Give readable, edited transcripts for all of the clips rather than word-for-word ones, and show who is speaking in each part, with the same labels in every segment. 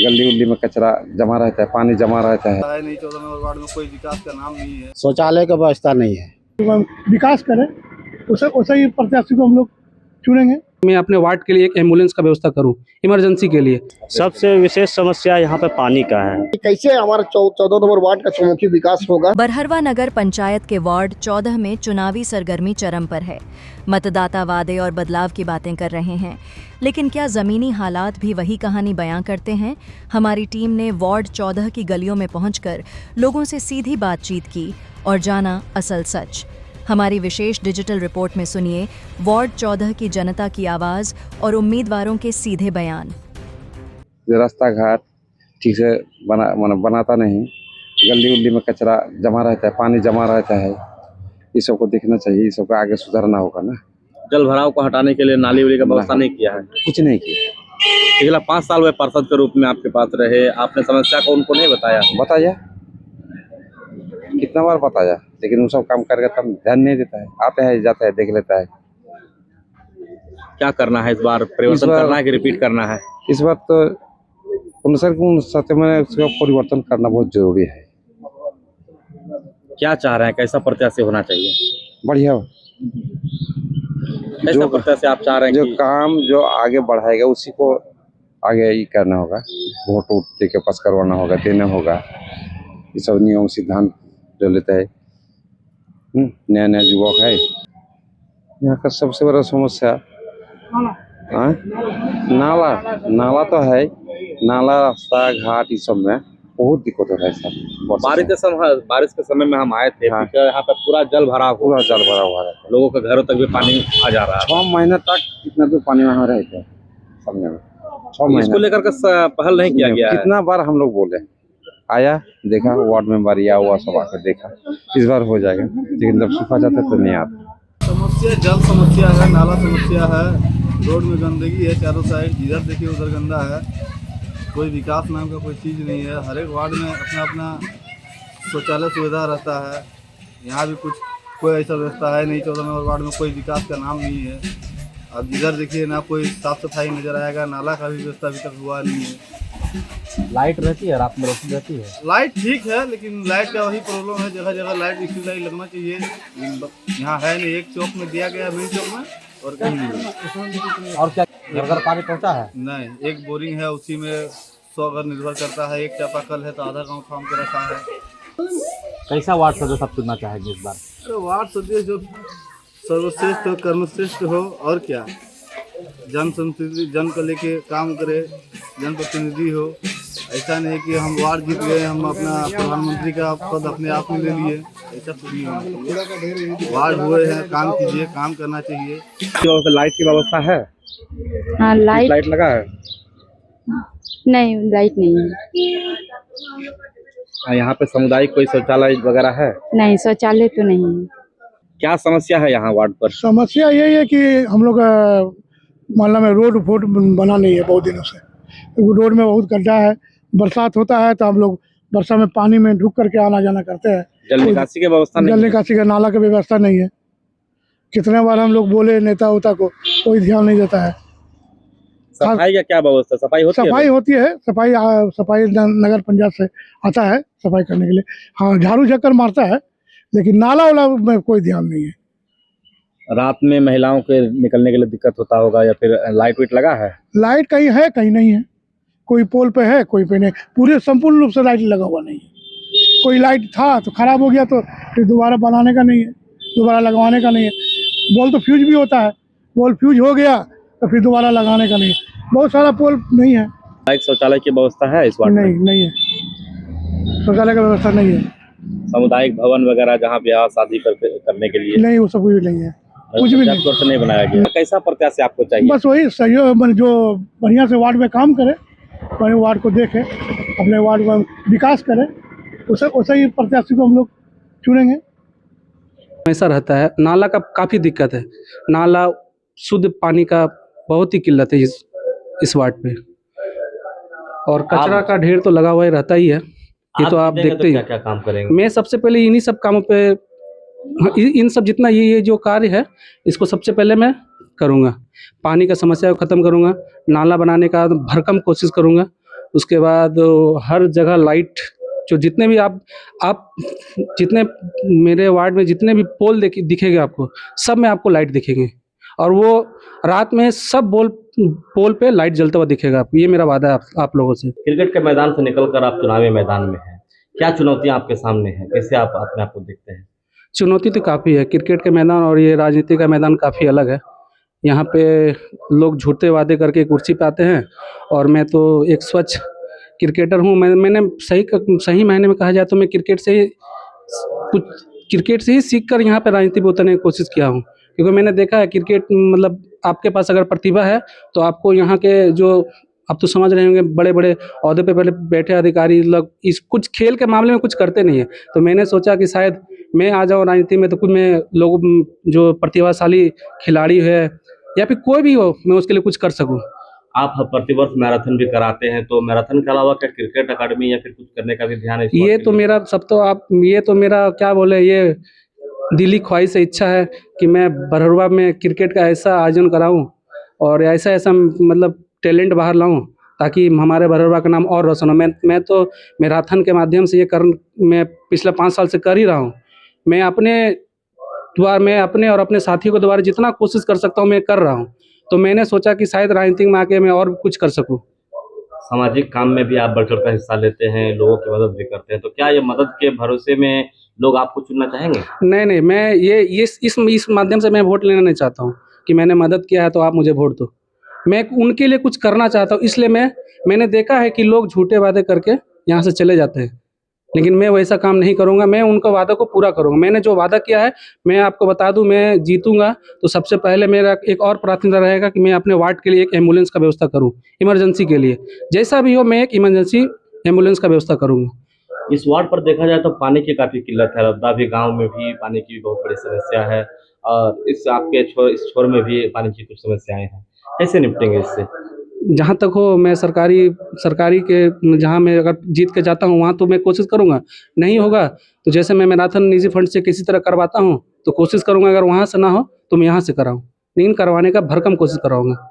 Speaker 1: गली उल्ली में कचरा जमा रहता है, पानी जमा रहता है।
Speaker 2: नहीं 14 नंबर वार्ड में कोई विकास का नाम नहीं है।
Speaker 3: शौचालय का व्यवस्था नहीं है।
Speaker 4: विकास करें उसे ही प्रत्याशी को हम लोग चुनेंगे।
Speaker 5: मैं अपने वार्ड के लिए एक एम्बुलेंस का व्यवस्था करूं इमरजेंसी के लिए।
Speaker 3: सबसे विशेष समस्या यहाँ पे पानी का है।
Speaker 6: कैसे हमारा 14 नंबर वार्ड का चौमुखी विकास होगा।
Speaker 7: बरहरवा नगर पंचायत के वार्ड 14 में चुनावी सरगर्मी चरम पर है। मतदाता वादे और बदलाव की बातें कर रहे हैं, लेकिन क्या जमीनी हालात भी वही कहानी बयां करते हैं? हमारी टीम ने वार्ड 14 की गलियों में पहुंचकर लोगों से सीधी बातचीत की और जाना असल सच। हमारी विशेष डिजिटल रिपोर्ट में सुनिए वार्ड 14 की जनता की आवाज और उम्मीदवारों के सीधे बयान।
Speaker 1: रास्ता घाट ठीक से बनाता नहीं, गली उल्ली में कचरा जमा रहता है, पानी जमा रहता है, ये सब को देखना चाहिए, ये सब को आगे सुधारना होगा ना।
Speaker 8: जल भराव को हटाने के लिए नाली वाली का व्यवस्था नहीं किया है,
Speaker 1: कुछ नहीं किया।
Speaker 8: पिछला 5 साल वे पार्षद के रूप में आपके पास रहे, आपने समस्या को उनको नहीं बताया? कितना बार बताया, लेकिन वो सब काम करके तब ध्यान नहीं देता है। आते हैं जाते हैं, देख लेता है। क्या करना है इस बार? परिवर्तन करना है कि रिपीट करना है? इस बार तो सत्य में उसका परिवर्तन करना बहुत जरूरी है। क्या चाह रहे हैं, कैसा प्रत्याशी होना चाहिए? बढ़िया कैसा प्रत्याशी आप चाह रहे हैं? जो काम जो आगे बढ़ाएगा उसी को आगे ही करना होगा, वोट उठ के पास करवाना होगा, देना होगा। ये सब नियम सिद्धांत जो लेता है। नया नया युवक है। यहाँ का सबसे बड़ा समस्या नाला तो है, नाला रास्ता घाट इस सब में बहुत दिक्कत हो रहा है सर। बारिश के समय में हम आए थे। हाँ। यहाँ पे पूरा जल भरा हुआ है, लोगों के घरों तक भी पानी आ जा रहा है। 6 महीने तक इतना तो पानी वहाँ रहते हैं सामने में। 6 महीने इसको लेकर के पहल नहीं किया गया। कितना बार हम लोग बोले, आया देखा, वार्ड मेंबर या हुआ सब आकर देखा, इस बार हो जाएगा, लेकिन जब सूखा जाता है तो नहीं आता।
Speaker 2: समस्या जल समस्या है, नाला समस्या है, रोड में गंदगी है चारों साइड, जिधर देखिए उधर गंदा है। कोई विकास नाम का कोई चीज़ नहीं है। हर एक वार्ड में अपना अपना शौचालय सुविधा रहता है। यहाँ भी कोई ऐसा व्यवस्था है नहीं। 14 नंबर वार्ड में कोई विकास का नाम नहीं है। अब जिधर देखिए ना कोई साफ सफाई नजर आएगा, नाला का भी व्यवस्था अभी तक हुआ नहीं है।
Speaker 8: लाइट रहती है, रात में रोशनी रहती है।
Speaker 2: लाइट ठीक है, लेकिन लाइट का वही प्रॉब्लम है, जगह जगह लाइट स्ट्रीट लाइट लगना चाहिए, यहाँ है नहीं। एक चौक में दिया गया मेन चौक में और कहीं नहीं।
Speaker 8: और क्या घर पानी पहुँचा है? नहीं, एक बोरिंग है, उसी में 100 घर निर्भर करता है। एक चापाकल है तो आधा गाँव थाम के रखा है। कैसा वार्ड सदस्य आप चुनना चाहेंगे इस बार?
Speaker 2: तो वार्ड सदस्य जो सर्वश्रेष्ठ हो, कर्मश्रेष्ठ हो, और क्या, जन संस्कृति जन को लेके काम करे, जनप्रतिनिधि हो। ऐसा नहीं कि हम वार्ड जीत गए, हम अपना प्रधानमंत्री का पद अपने आप में ले लिए, ऐसा कुछ नहीं होना। वार्ड हुए हैं, काम कीजिए, काम करना चाहिए।
Speaker 8: लाइट की व्यवस्था है?
Speaker 9: हाँ, लाइट
Speaker 8: लगा है?
Speaker 9: नहीं, लाइट नहीं है।
Speaker 8: यहाँ पे सामुदायिक कोई शौचालय वगैरह है?
Speaker 9: नहीं, शौचालय तो नहीं है।
Speaker 8: क्या समस्या है यहाँ वार्ड पर?
Speaker 4: समस्या यही है कि हम लोग मोहल्ला में रोड बना नहीं है बहुत दिनों से। रोड में बहुत गड्ढा है, बरसात होता है तो हम लोग वर्षा में पानी में ढुक करके आना जाना करते हैं।
Speaker 8: जल निकासी की व्यवस्था नहीं?
Speaker 4: जल निकासी का नाला की व्यवस्था नहीं है। कितने बार हम लोग बोले नेता उता को, कोई ध्यान नहीं देता है।
Speaker 8: सफाई का क्या व्यवस्था? सफाई होती है? सफाई नगर पंचायत से आता है सफाई करने के लिए। हाँ, झाड़ू झक्कर मारता है, लेकिन नाला वाला में कोई ध्यान नहीं है। रात में महिलाओं के निकलने के लिए दिक्कत होता होगा, या फिर लाइट वाइट लगा है?
Speaker 4: लाइट कहीं है कहीं नहीं है, कोई पोल पे है कोई पे नहीं, पूरे संपूर्ण रूप से लाइट लगा हुआ नहीं है। कोई लाइट था तो खराब हो गया तो फिर दोबारा बनाने का नहीं है, दोबारा लगवाने का नहीं है। बॉल तो फ्यूज भी होता है, बॉल फ्यूज हो गया तो फिर दोबारा लगाने का नहीं है। बहुत सारा पोल नहीं है।
Speaker 8: शौचालय की व्यवस्था है इस वार्ड में?
Speaker 4: नहीं है, शौचालय की व्यवस्था नहीं है।
Speaker 8: सामुदायिक भवन वगैरह जहाँ ब्याह शादी करने के लिए?
Speaker 4: नहीं, वो सब कुछ नहीं है, कुछ भी
Speaker 8: नहीं बनाया गया। कैसा प्रत्याशी आपको चाहिए?
Speaker 4: बस वही सहयोग, जो बढ़िया से वार्ड में काम करे, अपने वार्ड को देखे, अपने वार्ड में विकास करे, उसे ही प्रत्याशी को हम लोग चुनेंगे।
Speaker 5: ऐसा रहता है, नाला का काफ़ी दिक्कत है। नाला शुद्ध पानी का बहुत ही किल्लत है इस वार्ड पे, और कचरा का ढेर तो लगा हुआ ही रहता ही है। ये तो आप देखते ही।
Speaker 8: क्या काम करेंगे?
Speaker 5: मैं सबसे पहले इन्हीं सब कामों पे, इन सब जितना ये जो कार्य है, इसको सबसे पहले मैं करूँगा। पानी का समस्या को ख़त्म करूँगा, नाला बनाने का भरकम कोशिश करूँगा, उसके बाद हर जगह लाइट, जो जितने भी आप जितने मेरे वार्ड में जितने भी पोल दिखेंगे आपको, सब में आपको लाइट दिखेंगे, और वो रात में सब पोल पे लाइट जलता हुआ दिखेगा आपको। ये मेरा वादा है आप लोगों से।
Speaker 8: क्रिकेट के मैदान से निकलकर आप चुनावी मैदान में हैं, क्या चुनौतियां आपके सामने हैं, कैसे आप अपने आप को देखते हैं?
Speaker 5: चुनौती तो काफ़ी है। क्रिकेट के मैदान और ये राजनीति का मैदान काफ़ी अलग है। यहाँ पे लोग झूठे वादे करके कुर्सी पे आते हैं, और मैं तो एक स्वच्छ क्रिकेटर हूँ। मैंने सही मायने में कहा जाए तो मैं क्रिकेट से ही सीख कर यहाँ पे राजनीति में उतरने की कोशिश किया हूँ, क्योंकि मैंने देखा है क्रिकेट मतलब आपके पास अगर प्रतिभा है तो आपको यहाँ के जो आप तो समझ रहे होंगे बड़े बड़े ओहदे पे बैठे अधिकारी लोग इस कुछ खेल के मामले में कुछ करते नहीं है। तो मैंने सोचा कि शायद मैं आ जाऊँ राजनीति में, तो कुछ मैं लोग जो प्रतिभाशाली खिलाड़ी है या फिर कोई भी हो, मैं उसके लिए कुछ कर सकूँ।
Speaker 8: आप प्रतिवर्ष मैराथन भी कराते हैं, तो मैराथन के अलावा क्या क्रिकेट अकादमी या फिर कुछ करने का भी ध्यान है?
Speaker 5: ये तो मेरा क्या बोले, ये दिली ख्वाहिश है, इच्छा है कि मैं बरहरुआ में क्रिकेट का ऐसा आयोजन कराऊं और ऐसा मतलब टैलेंट बाहर लाऊं, ताकि हमारे बरहरुआ का नाम और रोशन हो। मैं तो मैराथन के माध्यम से मैं पिछले 5 साल से कर ही रहा हूं। मैं अपने और अपने साथियों के द्वारा जितना कोशिश कर सकता हूं मैं कर रहा हूं। तो मैंने सोचा कि शायद राजनीति में आके मैं और कुछ कर सकूं।
Speaker 8: सामाजिक काम में भी आप बढ़-चढ़ कर हिस्सा लेते हैं, लोगों की मदद भी करते हैं, तो क्या ये मदद के भरोसे में लोग आपको चुनना चाहेंगे?
Speaker 5: नहीं, मैं इस माध्यम से मैं वोट लेना नहीं चाहता हूँ कि मैंने मदद किया है तो आप मुझे वोट दो। मैं उनके लिए कुछ करना चाहता हूँ, इसलिए मैंने देखा है कि लोग झूठे वादे करके यहाँ से चले जाते हैं, लेकिन मैं वैसा काम नहीं करूँगा। मैं उनका वादा को पूरा करूँगा। मैंने जो वादा किया है, मैं आपको बता दूँ, मैं जीतूँगा तो सबसे पहले मेरा एक और प्राथमिकता रहेगा कि मैं अपने वार्ड के लिए एक एम्बुलेंस का व्यवस्था करूँ, इमरजेंसी के लिए। जैसा भी हो, मैं एक इमरजेंसी एम्बुलेंस का व्यवस्था करूँगा।
Speaker 8: इस वार्ड पर देखा जाए तो पानी की काफ़ी किल्लत है। रद्दाभी गाँव में भी पानी की बहुत बड़ी समस्या है, और इस छोर में भी पानी की कुछ समस्याएं हैं। कैसे निपटेंगे इससे?
Speaker 5: जहाँ तक हो, मैं सरकारी के जहाँ मैं अगर जीत के जाता हूँ वहाँ तो मैं कोशिश करूँगा। नहीं होगा तो जैसे मैं मैराथन निजी फंड से किसी तरह करवाता हूँ तो कोशिश करूँगा, अगर वहाँ से ना हो तो मैं यहाँ से कराऊँ, लेकिन करवाने का भरकम कोशिश कराऊँगा।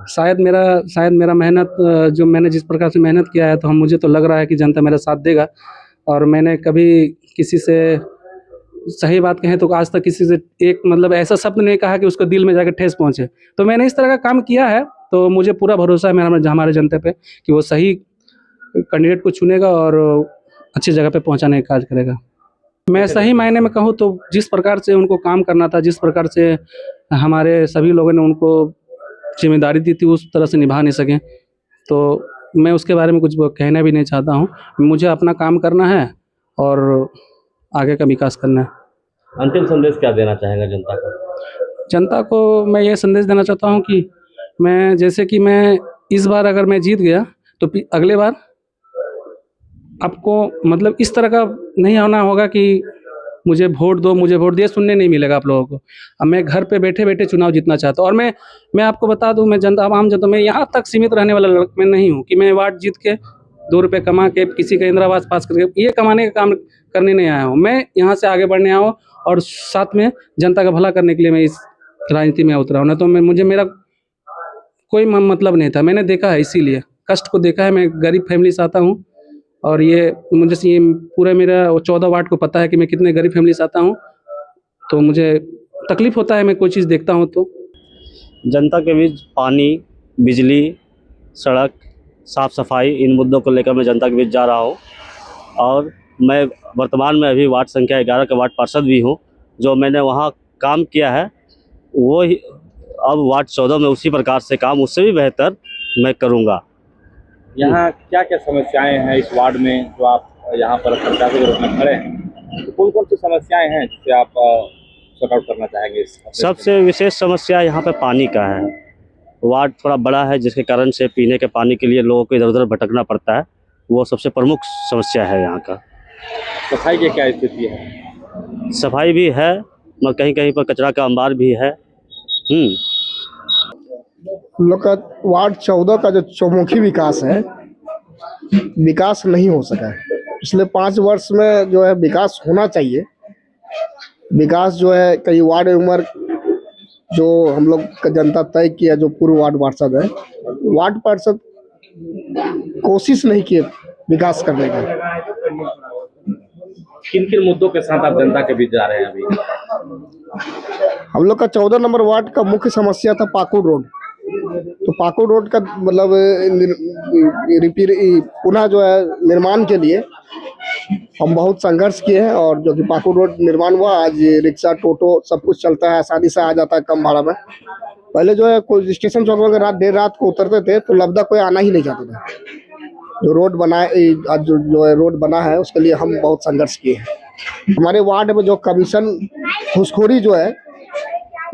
Speaker 5: शायद मेरा मेहनत, जो मैंने जिस प्रकार से मेहनत किया है, तो मुझे तो लग रहा है कि जनता मेरा साथ देगा। और मैंने कभी किसी से, सही बात कहें तो आज तक किसी से एक मतलब ऐसा शब्द नहीं कहा कि उसको दिल में जाकर ठेस पहुँचे। तो मैंने इस तरह का काम किया है, तो मुझे पूरा भरोसा है हमारे जनता पे कि वो सही कैंडिडेट को चुनेगा और अच्छी जगह पे पहुंचाने का कार्य करेगा। मैं सही मायने में कहूँ तो जिस प्रकार से उनको काम करना था, जिस प्रकार से हमारे सभी लोगों ने उनको जिम्मेदारी दी थी, उस तरह से निभा नहीं सके, तो मैं उसके बारे में कुछ कहना भी नहीं चाहता हूँ। मुझे अपना काम करना है और आगे का विकास करना है।
Speaker 8: अंतिम संदेश क्या देना चाहेंगे जनता को?
Speaker 5: जनता को मैं ये संदेश देना चाहता हूँ कि मैं इस बार अगर मैं जीत गया तो अगले बार आपको मतलब इस तरह का नहीं होना होगा कि मुझे वोट दो, ये सुनने नहीं मिलेगा आप लोगों को। अब मैं घर पे बैठे बैठे चुनाव जीतना चाहता हूँ। और मैं आपको बता दूं, मैं आम जनता, मैं यहाँ तक सीमित रहने वाला मैं नहीं हूँ कि मैं वार्ड जीत के 2 रुपये कमा के किसी का इंदिरा आवास पास करके ये कमाने का काम करने नहीं आया हूँ। मैं यहाँ से आगे बढ़ने आया हूँ और साथ में जनता का भला करने के लिए मैं इस राजनीति में उतरा हूँ। ना तो मेरा कोई मतलब नहीं था। मैंने देखा है, इसीलिए कष्ट को देखा है। मैं गरीब फैमिली से आता हूँ और ये पूरे मेरा 14 वार्ड को पता है कि मैं कितने गरीब फैमिली से आता हूँ, तो मुझे तकलीफ होता है मैं कोई चीज़ देखता हूँ तो।
Speaker 3: जनता के बीच पानी, बिजली, सड़क, साफ सफाई, इन मुद्दों को लेकर मैं जनता के बीच जा रहा हूँ। और मैं वर्तमान में अभी वार्ड संख्या 11 के वार्ड पार्षद भी हूँ। जो मैंने वहाँ काम किया है वो ही अब वार्ड 14 में उसी प्रकार से काम, उससे भी बेहतर मैं करूँगा।
Speaker 8: यहाँ क्या क्या समस्याएं हैं इस वार्ड में, जो आप यहाँ पर प्रत्याशी के रूप में खड़े हैं, तो कौन कौन सी समस्याएं हैं जिसे आप सॉर्ट आउट करना चाहेंगे?
Speaker 3: सबसे विशेष समस्या यहाँ पे पानी का है। वार्ड थोड़ा बड़ा है, जिसके कारण से पीने के पानी के लिए लोगों को इधर उधर भटकना पड़ता है। वो सबसे प्रमुख समस्या है यहाँ का।
Speaker 8: सफाई की क्या स्थिति है?
Speaker 3: सफाई भी है, मगर कहीं कहीं पर कचरा का अंबार भी है।
Speaker 6: हम लोग का वार्ड 14 का जो चौमुखी विकास है, विकास नहीं हो सका है। पिछले 5 वर्ष में जो है विकास होना चाहिए। विकास जो है कई वार्ड उम्र जो हम लोग का जनता तय किया, जो पूर्व वार्ड पार्षद है, वार्ड पार्षद कोशिश नहीं किए विकास करने की।
Speaker 8: किन किन मुद्दों के साथ आप जनता के बीच जा रहे हैं अभी?
Speaker 6: हम लोग का 14 नंबर वार्ड का मुख्य समस्या था पाकुड़ रोड। तो पाकुड़ रोड का मतलब पुनः जो है निर्माण के लिए हम बहुत संघर्ष किए हैं, और जो कि पाकुड़ रोड निर्माण हुआ, आज रिक्शा टोटो सब कुछ चलता है, आसानी से आ जाता है कम भाड़ा में। पहले जो है कोई स्टेशन चौक में रात देर रात को उतरते थे तो लबदा कोई आना ही नहीं चाहता था। जो रोड बनाए आज जो है रोड बना है उसके लिए हम बहुत संघर्ष किए हैं। हमारे वार्ड में जो कमीशन घूसखोरी जो है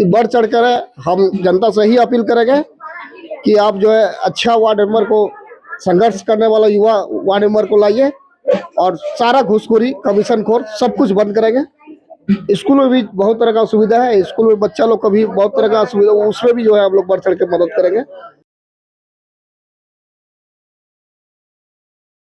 Speaker 6: बढ़ चढ़ कर है, हम जनता से ही अपील करेंगे कि आप जो है अच्छा वार्ड मेंबर को, संघर्ष करने वाला युवा वार्ड मेंबर को लाइए, और सारा घूसखोरी कमीशन खोर सब कुछ बंद करेंगे। स्कूल में भी बहुत तरह का सुविधा है, स्कूल में बच्चा लोग का भी बहुत तरह का सुविधा, उसमें भी जो है हम लोग बढ़ चढ़ के मदद करेंगे।